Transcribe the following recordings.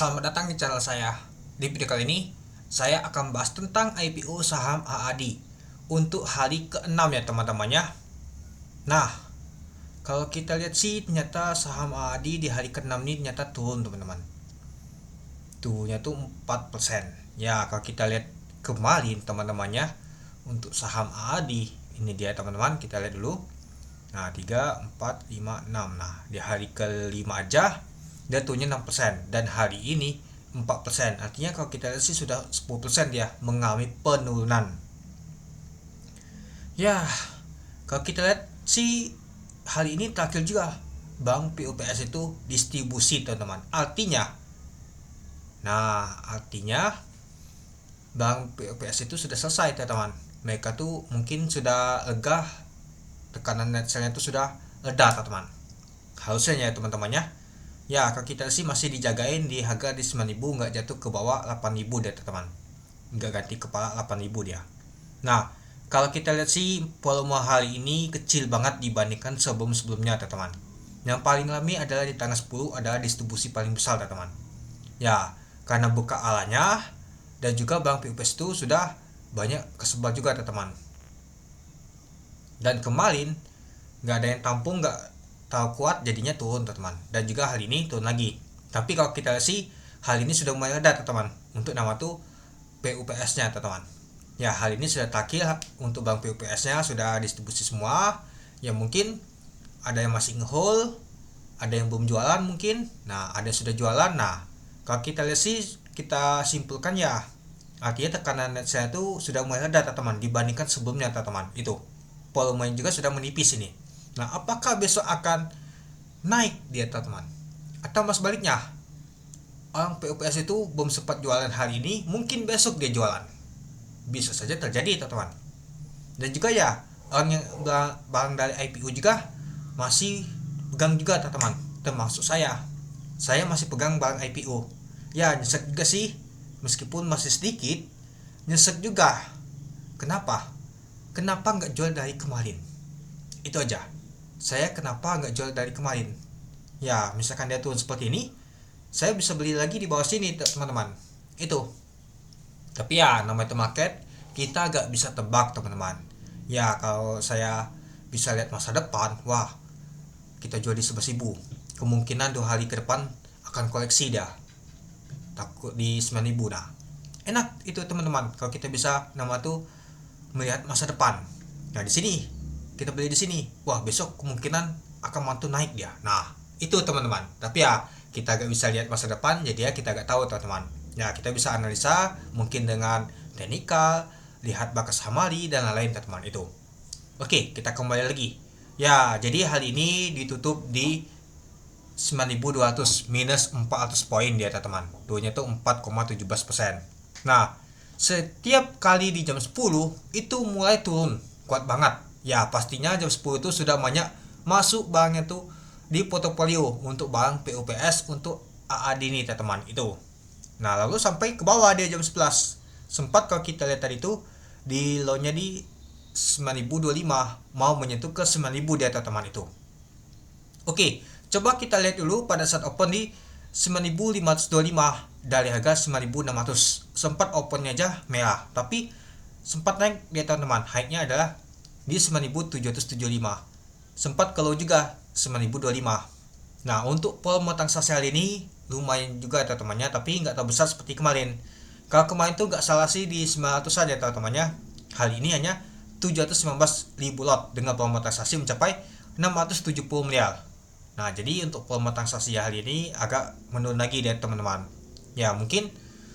Selamat datang di channel saya. Di video kali ini, saya akan bahas tentang IPO saham AAD untuk hari ke-6 ya teman-temannya. Nah, kalau kita lihat sih ternyata saham AAD di hari ke-6 ini ternyata turun teman-teman. Turunnya tuh 4%. Ya, kalau kita lihat kemarin teman-temannya untuk saham AAD, ini dia teman-teman, kita lihat dulu. Nah, 3, 4, 5, 6. Nah, di hari ke-5 aja dia turunnya 6% dan hari ini 4%. Artinya kalau kita lihat sih sudah 10% dia mengalami penurunan. Ya, kalau kita lihat sih hari ini terakhir juga Bank PUPS itu distribusi teman-teman. Artinya Bank PUPS itu sudah selesai teman-teman. Mereka tuh mungkin sudah lega, tekanan net sell-nya itu sudah reda teman-teman. Harusnya ya teman-temannya. Ya, kalau kita sih masih dijagain di harga di 9.000, nggak jatuh ke bawah 8.000 deh teman-teman. Nggak ganti kepala 8.000 dia. Nah, kalau kita lihat sih volume hari ini kecil banget dibandingkan sebelum-sebelumnya teman-teman. Yang paling lami adalah di tanggal 10 adalah distribusi paling besar teman-teman. Ya, karena buka alanya dan juga Bank PUPS itu sudah banyak kesebar juga teman-teman. Dan kemarin nggak ada yang tampung, nggak tahu kuat, jadinya turun teman-teman. Dan juga hari ini turun lagi. Tapi kalau kita lihat sih hari ini sudah mulai reda teman-teman untuk nama tuh PUPS-nya teman-teman. Ya, hari ini sudah terakhir untuk Bank PUPS-nya sudah distribusi semua. Ya, mungkin ada yang masih ngehold, ada yang belum jualan mungkin. Nah, ada yang sudah jualan. Nah, kalau kita lihat sih kita simpulkan ya artinya tekanan net saya itu sudah mulai reda teman-teman dibandingkan sebelumnya teman-teman. Itu volumenya juga sudah menipis ini. Nah, apakah besok akan naik dia teman-teman? Atau mas baliknya, orang PUPS itu belum sempat jualan hari ini, mungkin besok dia jualan. Bisa saja terjadi teman-teman. Dan juga ya, orang yang barang dari IPO juga masih pegang juga teman-teman. Termasuk saya. Saya masih pegang barang IPO. Ya, nyesek juga sih. Meskipun masih sedikit, nyesek juga. Kenapa? Kenapa nggak jual dari kemarin? Itu aja. Saya kenapa nggak jual dari kemarin? Ya, misalkan dia turun seperti ini, saya bisa beli lagi di bawah sini teman-teman. Itu. Tapi ya namanya market, kita nggak bisa tebak teman-teman. Ya, kalau saya bisa lihat masa depan, wah, kita jual di 11.000. Kemungkinan 2 hari ke depan akan koleksi dia. Takut di 9.000 dah. Enak itu teman-teman kalau kita bisa nama tuh melihat masa depan. Nah, di sini kita beli di sini, wah besok kemungkinan akan mantu naik dia. Nah, itu teman-teman. Tapi ya kita gak bisa lihat masa depan, jadi ya kita gak tahu teman-teman. Ya, kita bisa analisa mungkin dengan teknikal, lihat bakas hamali dan lain-lain teman-teman itu. Oke, kita kembali lagi. Ya, jadi hari ini ditutup di 9.200 minus 400 poin dia teman-teman. Turunnya tuh 4,17%. Nah, setiap kali di jam 10 itu mulai turun kuat banget. Ya, pastinya jam 10 itu sudah banyak masuk barangnya tuh di portofolio untuk barang PUPS untuk AAD ini teman-teman itu. Nah, lalu sampai ke bawah dia jam 11. Sempat kalau kita lihat tadi itu di low-nya di 9.025 mau menyentuh ke 9.000 dia teman-teman itu. Oke, coba kita lihat dulu pada saat open di 9.525 dari harga 9.600. Sempat opennya aja merah, tapi sempat naik dia teman-teman. High-nya adalah di 9.775. Sempat kalau juga 9.025. Nah, untuk volume transaksi hari ini lumayan juga teman-temannya, tapi nggak terlalu besar seperti kemarin. Kalau kemarin tuh nggak salah sih di 900 saja teman-temannya. Hari ini hanya 719.000 lot dengan volume transaksi mencapai 670 miliar. Nah, jadi untuk volume transaksi hari ini agak menurun lagi deh teman-teman. Ya, mungkin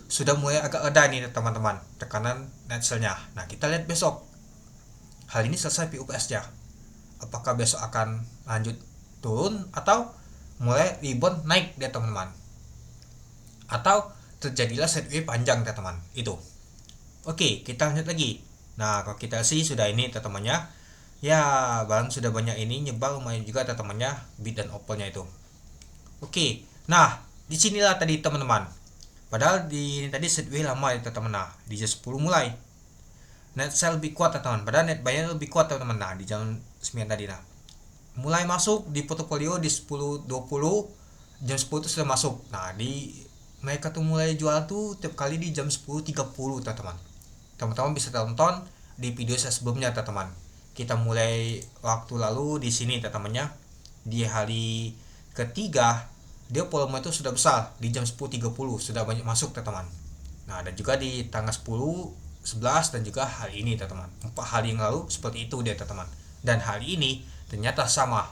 sudah mulai agak reda nih teman-teman tekanan net sell-nya. Nah, kita lihat besok. Hari ini selesai PUPS-nya. Apakah besok akan lanjut turun atau mulai rebound naik deh teman-teman? Atau terjadilah sideways panjang teman-teman. Itu. Oke, kita lanjut lagi. Nah, kalau kita sih sudah ini teman-temannya. Ya, barang sudah banyak ini nyebar lumayan juga teman-temannya bid dan open-nya itu. Oke. Nah, disinilah tadi teman-teman. Padahal di ini tadi sideways lama ya teman-teman. Nah, di jam 10 mulai net sell lebih kuat teman-teman. Padahal net buy lebih kuat teman-teman. Nah, di jam 9 tadi nah. Mulai masuk di portofolio di 10.20, jam 10 itu sudah masuk. Nah, di mereka tuh mulai jual tuh tiap kali di jam 10.30 teman-teman. Teman-teman bisa tonton di video saya sebelumnya teman-teman. Kita mulai waktu lalu di sini teman-temannya. Di hari ketiga dia volume itu sudah besar di jam 10.30 sudah banyak masuk teman-teman. Nah, dan juga di tanggal 10, 11 dan juga hari ini teman-teman. 4 hari yang lalu seperti itu dia teman-teman. Dan hari ini ternyata sama.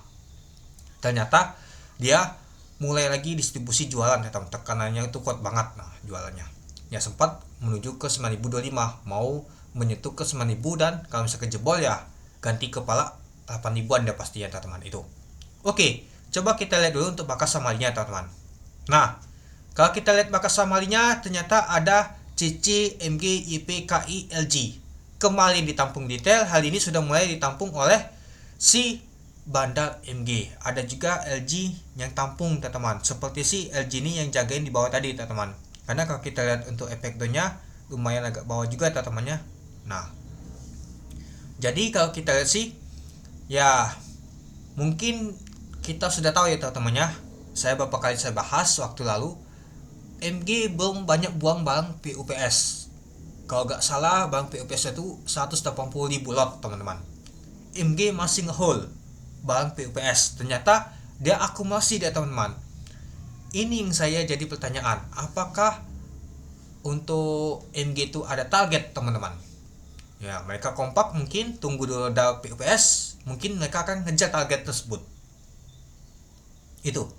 Ternyata dia mulai lagi distribusi jualan teman-teman. Tekanannya itu kuat banget nah jualannya. Ya sempat menuju ke 9.025, mau menyentuh ke 9.000 dan kalau misalkan jebol ya ganti kepala 8.000-an dia pastinya teman-teman itu. Oke, coba kita lihat dulu untuk bakas samarinya teman-teman. Nah, kalau kita lihat bakas samarinya ternyata ada CC, MG, YP, KI, LG. Kemarin ditampung detail, hari ini sudah mulai ditampung oleh si bandar MG. Ada juga LG yang tampung teman-teman. Seperti si LG ini yang jagain di bawah tadi teman-teman. Karena kalau kita lihat untuk efek downnya lumayan agak bawah juga teman-temannya. Nah, jadi kalau kita lihat sih ya mungkin kita sudah tahu ya teman-temannya. Saya beberapa kali saya bahas waktu lalu, MG belum banyak buang barang PUPS. Kalau nggak salah barang PUPS itu 180.000 lot teman-teman. MG masih ngehold barang PUPS. Ternyata dia akumulasi dia teman-teman. Ini yang saya jadi pertanyaan, apakah untuk MG itu ada target teman-teman? Ya, mereka kompak mungkin tunggu dulu ada PUPS, mungkin mereka akan ngejar target tersebut. Itu.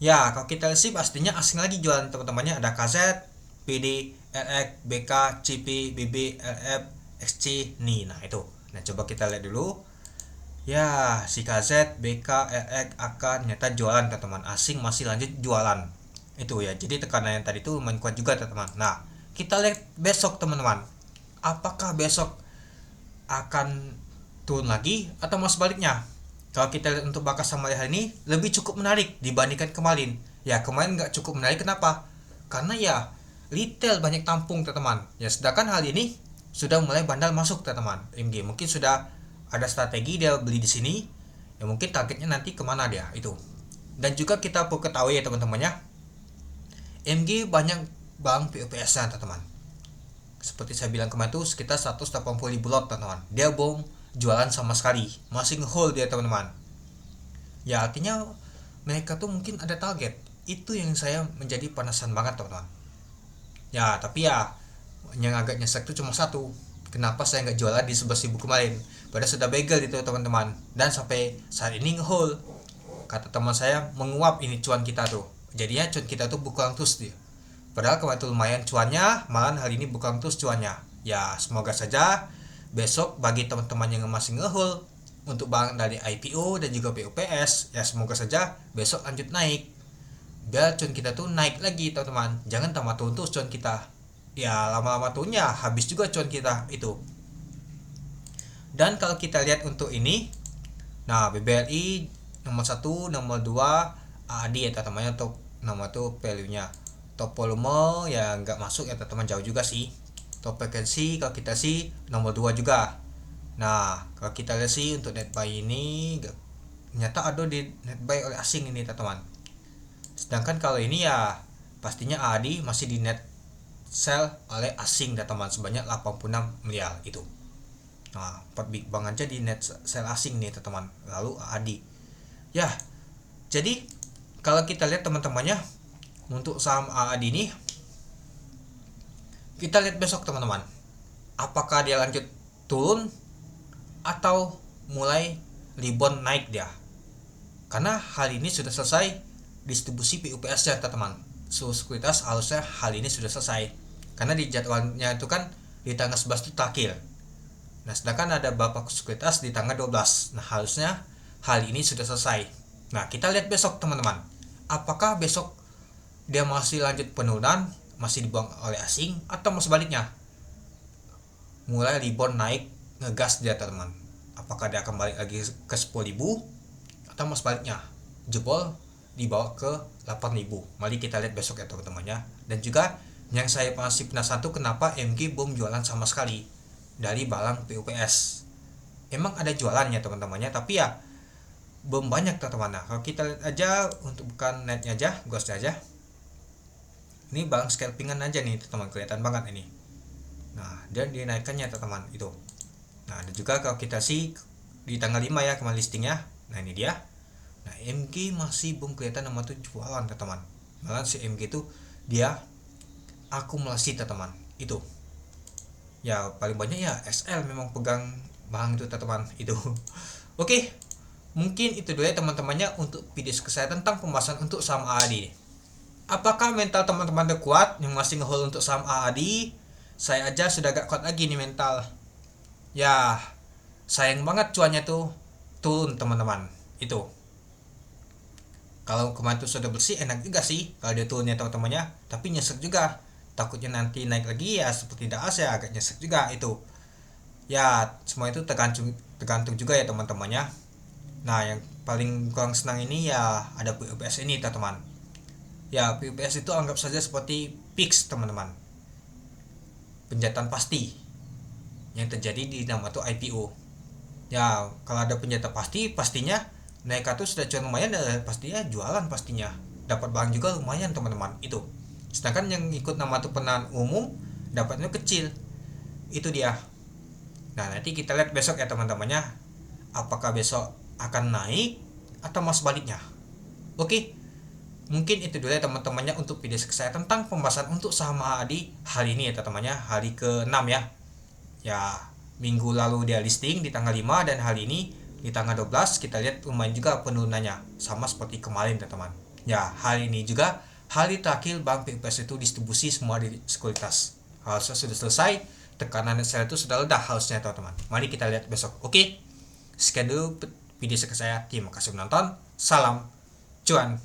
Ya, kalau kita lihat sih pastinya asing lagi jualan teman-temannya, ada KZ, PD, RX, BK, CP, BB, LF, XC, nih. Nah, itu. Nah, coba kita lihat dulu. Ya, si KZ, BK, RX akan nyata jualan teman-teman. Asing masih lanjut jualan. Itu ya. Jadi tekanan yang tadi itu lumayan kuat juga teman-teman. Nah, kita lihat besok teman-teman. Apakah besok akan turun lagi atau mau sebaliknya? Kalau kita lihat untuk bakas samari hari ini lebih cukup menarik dibandingkan kemarin. Ya, kemarin nggak cukup menarik kenapa? Karena ya retail banyak tampung teman-teman. Ya, sedangkan hari ini sudah mulai bandar masuk teman-teman. MG mungkin sudah ada strategi dia beli di sini, ya mungkin targetnya nanti kemana dia itu. Dan juga kita perlu ketahui ya teman-temannya, MG banyak bank PUPS-nya teman-teman. Seperti saya bilang kemarin itu sekitar 180.000 lot teman-teman. Dia belum jualan sama sekali, masih ngehold dia teman-teman. Ya artinya mereka tuh mungkin ada target. Itu yang saya menjadi penasaran banget teman-teman. Ya tapi ya yang agak nyesek itu cuma satu, kenapa saya nggak jualan di 11.000 kemarin. Padahal sudah bagel itu teman-teman. Dan sampai saat ini ngehold. Kata teman saya menguap ini cuan kita tuh. Jadinya cuan kita tuh berkurang terus dia. Padahal kemarin itu lumayan cuannya, malah hari ini berkurang terus cuannya. Ya semoga saja besok bagi teman-teman yang masih ngehold untuk barang dari IPO dan juga PUPS, ya semoga saja besok lanjut naik. Biar cuan kita tuh naik lagi teman-teman. Jangan tambah turun terus cuan kita. Ya lama-lama turunnya habis juga cuan kita itu. Dan kalau kita lihat untuk ini, nah BBRI nomor 1, nomor 2 AAD ya teman-teman, untuk nomor tuh value-nya. Top volume ya nggak masuk ya teman-teman, jauh juga sih. Top frequency kalau kita sih nomor 2 juga. Nah kalau kita lihat sih untuk net buy ini ternyata ada di net buy oleh asing ini teman-teman. Sedangkan kalau ini ya pastinya AAD masih di net sell oleh asing teman-teman sebanyak 86 miliar itu. Nah, 4 big bang aja di net sell asing nih teman-teman. Lalu AAD. Ya. Jadi kalau kita lihat teman-temannya untuk saham AAD ini, kita lihat besok teman-teman. Apakah dia lanjut turun atau mulai rebound naik dia? Karena hari ini sudah selesai distribusi PUPS-nya teman-teman. Seluruh sekuritas harusnya hari ini sudah selesai. Karena di jadwalnya itu kan di tanggal 11 itu terakhir. Nah, sedangkan ada beberapa sekuritas di tanggal 12. Nah, harusnya hal ini sudah selesai. Nah, kita lihat besok teman-teman. Apakah besok dia masih lanjut penurunan, masih dibuang oleh asing, atau sebaliknya mulai rebound naik, ngegas dia teman-teman. Apakah dia akan balik lagi ke 10.000 atau sebaliknya jebol dibawa ke 8.000. Mari kita lihat besok ya teman-temannya. Dan juga yang saya masih penasaran tuh kenapa MG belum jualan sama sekali dari barang PUPS. Emang ada jualannya teman-temannya, tapi ya belum banyak teman-teman. Nah, kalau kita lihat aja untuk bukan netnya aja, ghostnya aja. Ini bang scalpingan aja nih teman, kelihatan banget ini. Nah dan dinaikannya teman itu. Nah ada juga kalau kita sih di tanggal 5 ya kemarin listingnya. Nah ini dia. Nah MG masih belum kelihatan nama tuh jualan teman. Malah si MG itu dia akumulasi teman itu. Ya paling banyak ya SL memang pegang bang itu teman itu. Oke, mungkin itu dulu ya teman-temannya untuk video kesehatan tentang pembahasan untuk saham AAD. Apakah mental teman-teman udah kuat yang masih ngehold untuk saham AAD? Saya aja sudah gak kuat lagi nih mental. Ya, sayang banget cuannya tuh turun teman-teman. Itu. Kalau kemarin tuh sudah bersih enak juga sih kalau dia turunnya teman-temannya, tapi nyesek juga. Takutnya nanti naik lagi ya seperti Daas ya agak nyesek juga itu. Ya, semua itu tergantung juga ya teman-temannya. Nah, yang paling kurang senang ini ya ada PUBS ini teman-teman. Ya, PUBS itu anggap saja seperti fix teman-teman. Penjatan pasti yang terjadi di nama itu IPO. Ya, kalau ada penjatan pasti, pastinya naik itu sudah cuan lumayan dan pastinya jualan pastinya. Dapat barang juga lumayan teman-teman itu. Sedangkan yang ikut nama itu penahan umum dapatnya kecil. Itu dia. Nah, nanti kita lihat besok ya teman-temannya. Apakah besok akan naik atau mas baliknya. Oke. Mungkin itu dulu ya teman-temannya untuk video saya tentang pembahasan untuk saham AAD hari ini ya teman-temannya, hari ke-6 ya. Ya, minggu lalu dia listing di tanggal 5 dan hari ini di tanggal 12 kita lihat lumayan juga penurunannya sama seperti kemarin teman-teman. Ya, hari ini juga hari terakhir Bank PUBS itu distribusi semua di sekuritas. Harusnya sudah selesai, tekanan sell itu sudah rendah harusnya teman-teman. Mari kita lihat besok. Oke. Sekian dulu video saya. Terima kasih menonton. Salam cuan.